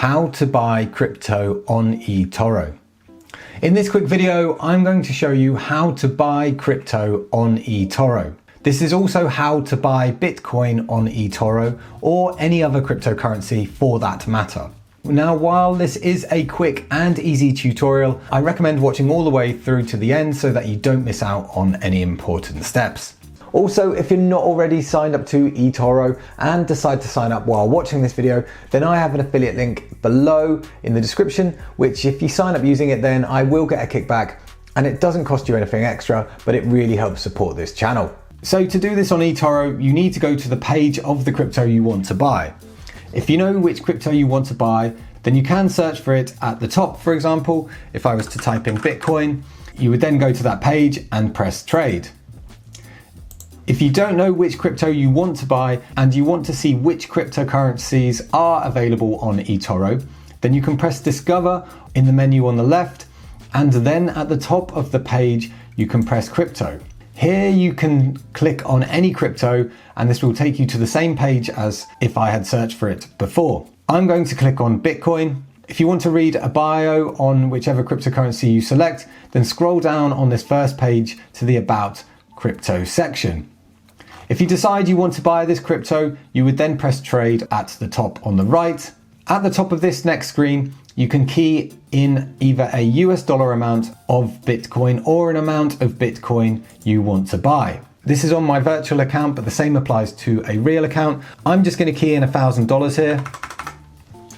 how to buy crypto on eToro. In this quick video, I'm going to show you how to buy crypto on eToro. This is also how to buy Bitcoin on eToro or any other cryptocurrency for that matter. Now, while this is a quick and easy tutorial, I recommend watching all the way through to the end so that you don't miss out on any important steps. Also, if you're not already signed up to eToro and decide to sign up while watching this video, then I have an affiliate link below in the description, which if you sign up using it, then I will get a kickback, and it doesn't cost you anything extra, but it really helps support this channel. So to do this on eToro, you need to go to the page of the crypto you want to buy. If you know which crypto you want to buy, then you can search for it at the top. For example, if I was to type in Bitcoin, you would then go to that page and press trade. If you don't know which crypto you want to buy and you want to see which cryptocurrencies are available on eToro, then you can press discover in the menu on the left, and then at the top of the page, you can press crypto. Here you can click on any crypto and this will take you to the same page as if I had searched for it before. I'm going to click on Bitcoin. If you want to read a bio on whichever cryptocurrency you select, then scroll down on this first page to the About Crypto section. If you decide you want to buy this crypto, you would then press trade at the top on the right. At the top of this next screen, you can key in either a US dollar amount of Bitcoin or an amount of Bitcoin you want to buy. This is on my virtual account, but the same applies to a real account. I'm just going to key in $1,000 here.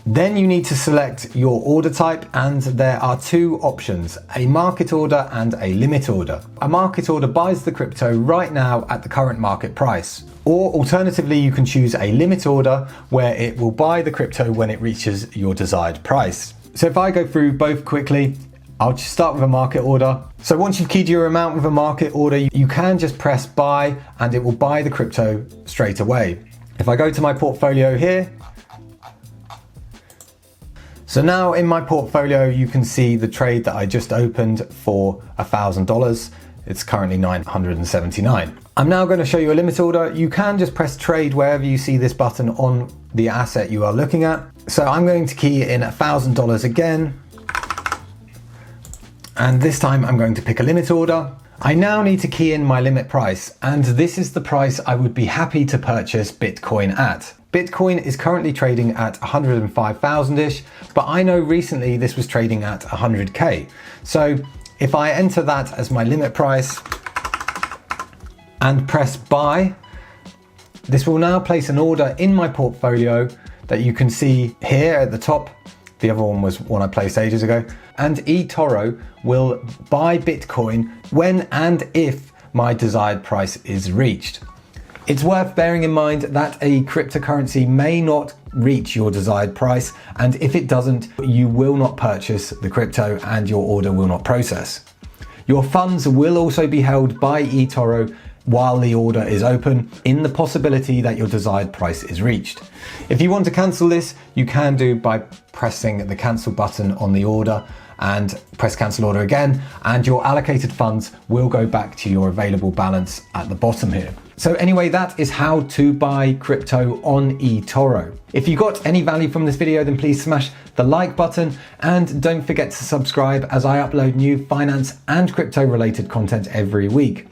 Then you need to select your order type, and there are two options, a market order and a limit order. A market order buys the crypto right now at the current market price. Or alternatively, you can choose a limit order where it will buy the crypto when it reaches your desired price. So if I go through both quickly, I'll just start with a market order. So once you've keyed your amount with a market order, you can just press buy and it will buy the crypto straight away. If I go to my portfolio here, so now in my portfolio, you can see the trade that I just opened for $1,000. It's currently $979. I'm now going to show you a limit order. You can just press trade wherever you see this button on the asset you are looking at. So I'm going to key in $1,000 again. And this time I'm going to pick a limit order. I now need to key in my limit price, and this is the price I would be happy to purchase Bitcoin at. Bitcoin is currently trading at 105,000-ish, but I know recently this was trading at 100K. So if I enter that as my limit price and press buy, this will now place an order in my portfolio that you can see here at the top. The other one was one I placed ages ago. And eToro will buy Bitcoin when and if my desired price is reached. It's worth bearing in mind that a cryptocurrency may not reach your desired price, and if it doesn't, you will not purchase the crypto and your order will not process. Your funds will also be held by eToro while the order is open, in the possibility that your desired price is reached. If you want to cancel this, you can do by pressing the cancel button on the order and press cancel order again, and your allocated funds will go back to your available balance at the bottom here. So anyway, that is how to buy crypto on eToro. If you got any value from this video, then please smash the like button and don't forget to subscribe, as I upload new finance and crypto related content every week.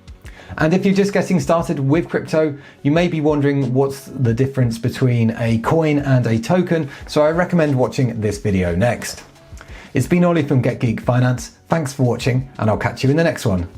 And if you're just getting started with crypto, you may be wondering what's the difference between a coin and a token, so I recommend watching this video next. It's been Ollie from Get Geek Finance. Thanks for watching, and I'll catch you in the next one.